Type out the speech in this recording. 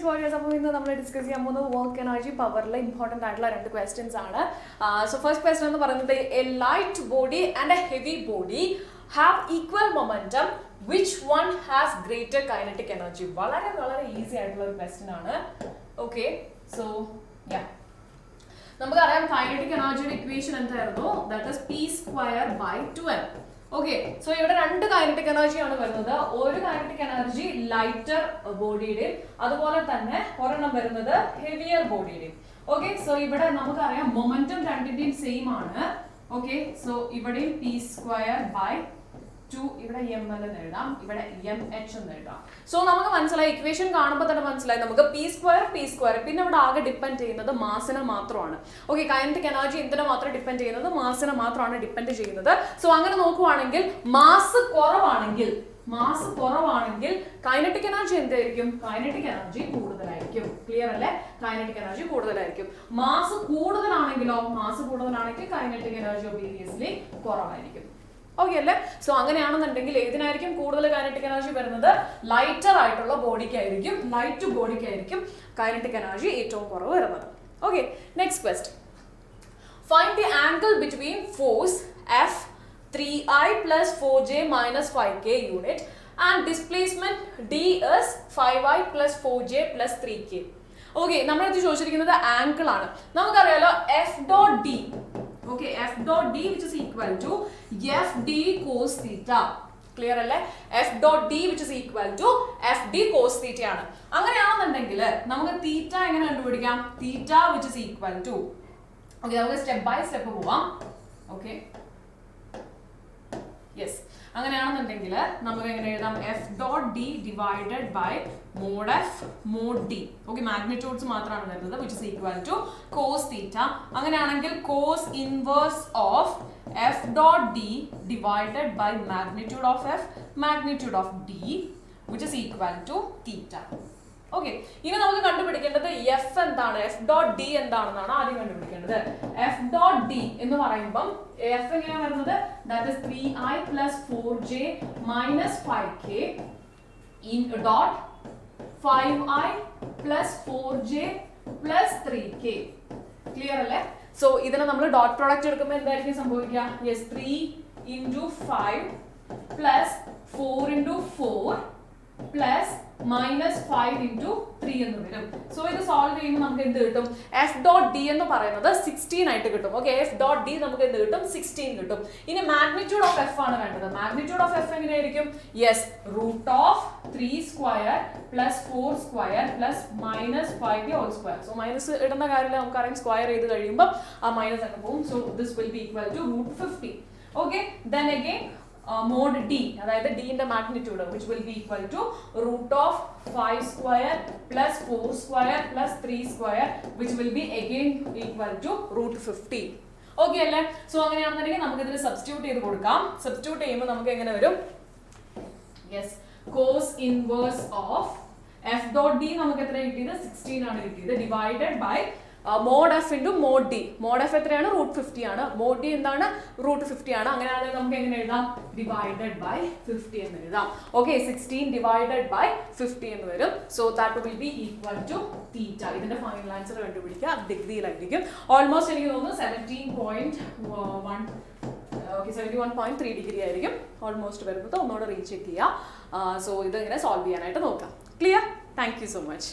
warriors. We will discuss work energy power important questions. So first question is a light body and a heavy body have equal momentum. Which one has greater kinetic energy? Very easy question. Okay, so yeah. We have kinetic energy equation that is P square by 2m. Okay, so here are two kinetic energy. One kinetic energy lighter body, heavier body. Okay, so here momentum same. Okay, so here P square by 2 ഇവിടെ ml എന്ന് എഴുതാം ഇവിടെ mh എന്ന് എഴുതാം so നമുക്ക് മനസ്സിലായി equation കാണുമ്പോൾ തന്നെ മനസ്സിലായി നമുക്ക് p സ്ക്വയർ പിന്നെ ഇവിടെ ആകെ ഡിപെൻഡ് ചെയ്യുന്നത് മാസിനെ മാത്രമാണ് ഓക്കേ കൈനറ്റിക് എനർജി എന്തിനെ മാത്രം ഡിപെൻഡ് ചെയ്യുന്നത് മാസിനെ മാത്രമാണ് ഡിപെൻഡ് ചെയ്യുന്നത് സോ അങ്ങനെ നോക്കുവാണെങ്കിൽ മാസ് കുറവാണെങ്കിൽ കൈനറ്റിക് എനർജി എന്തായിരിക്കും കൈനറ്റിക് എനർജി കൂടുതലായിരിക്കും ക്ലിയർ അല്ലേ കൈനറ്റിക് എനർജി കൂടുതലായിരിക്കും മാസ് കൂടുതലാണെങ്കിലോ കൈനറ്റിക് എനർജി ഒബിയസ്ലി കുറവായിരിക്കും Okay, so അങ്ങനെയാണെന്നുണ്ടെങ്കിൽ ഏതിനായിരിക്കും കൂടുതൽ കൈനറ്റിക് എനർജി വരുന്നത് ലൈറ്റർ ആയിട്ടുള്ള ബോഡിക്കായിരിക്കും ലൈറ്റ് ബോഡിക്കായിരിക്കും കൈനറ്റിക് എനർജി ഏറ്റവും കുറവ് വരുന്നത് okay next question find the angle between force F 3I plus 4J minus 5K unit and displacement D is 5I plus 4J plus 3K. Okay, നമ്മൾ ഇത് ചോദിച്ചിരിക്കുന്നത് angle ആണ് നമുക്കറിയാലോ F dot D. Okay, F dot D which is equal to FD cos theta. Clear alle? F dot D which is equal to FD cos theta ആണ് അങ്ങനെയാണെന്നുണ്ടെങ്കിൽ നമുക്ക് theta എങ്ങനെ കണ്ടുപിടിക്കാം theta which is equal to okay നമുക്ക് step by step പോവാം okay yes അങ്ങനെയാണെന്നുണ്ടെങ്കിൽ നമുക്ക് എങ്ങനെ എഴുതാം F dot D divided by mod F mod D okay magnitudes മാത്രമാണ് വരുന്നത് which is equal to cos theta അങ്ങനെയാണെങ്കിൽ cos inverse of F dot D divided by magnitude of F magnitude of D which is equal to theta okay ഇനി നമുക്ക് കണ്ടുപിടിക്കേണ്ടത് F എന്താണ് F dot D എന്താണെന്നാണ് ആദ്യം കണ്ടുപിടിക്കേണ്ടത് F dot D എന്ന് പറയുമ്പോൾ F എങ്ങനെയാണ് വരുന്നത് that is 3I plus 4J minus 5K in dot 5I plus 4J plus 3K clear അല്ലേ so ഇതിനെ നമ്മൾ ഡോട്ട് പ്രോഡക്റ്റ് എടുക്കുമ്പോൾ എന്തായിരിക്കും സംഭവിക്കുക yes 3 into 5 plus 4 into 4 plus minus 5 into 3 എന്ന് വരും സോ ഇത് സോൾവ് ചെയ്യുമ്പോൾ നമുക്ക് എന്ത് കിട്ടും F dot D എന്ന് പറയുന്നത് 16 ആയിട്ട് കിട്ടും ഓക്കേ F dot D നമുക്ക് എന്ത് കിട്ടും 16 കിട്ടും ഇനി മാഗ്നിറ്റ്യൂഡ് ഓഫ് F ആണ് വേണ്ടത് മാഗ്നിറ്റ്യൂഡ് ഓഫ് F എങ്ങനെയായിരിക്കും yes root of 3 square plus 4 square plus minus 5 whole square so minus ഇടുന്ന കാര്യമില്ല നമുക്ക് അറിയാം സ്ക്വയർ ചെയ്ത് കഴിയുമ്പോൾ ആ മൈനസ് ഒക്കെ പോകും so this will be equal to root 50 okay then again mod D അതായത് D ന്റെ magnitude which will be equal to root of 5 square plus 4 square plus 3 square which will be again equal to root 50 okay അല്ലേ so അങ്ങനെയാണെന്നുണ്ടെങ്കിൽ നമുക്ക് ഇതിനെ substitute ചെയ്ത് കൊടുക്കാം substitute ചെയ്യുമ്പോൾ നമുക്ക് എങ്ങനെ വരും yes cos inverse of F dot D നമുക്ക് എത്ര കിട്ടിയത് 16 ആണ് കിട്ടിയത് divided by mod F into mod D mod F എത്രയാണ് root 50 ആണ് mod D എന്താണ് root 50 ആണ് അങ്ങനെയാണെങ്കിൽ നമുക്ക് എങ്ങനെ എഴുതാം divided by 50 എന്ന് എഴുതാം okay 16 divided by 50 എന്ന് വരും so that will be equal to theta ഇതിന്റെ ഫൈനൽ ആൻസർ കണ്ടുപിടിക്കുക ഡിഗ്രിയിലായിരിക്കും ഓൾമോസ്റ്റ് എനിക്ക് തോന്നുന്നു 17.1 okay 71.3 ഡിഗ്രി ആയിരിക്കും ഓൾമോസ്റ്റ് വരുന്നത് ഒന്നുകൂടെ റീചെക്ക് ചെയ്യുക സോ ഇത് ഇങ്ങനെ സോൾവ് ചെയ്യാനായിട്ട് നോക്കാം clear thank you so much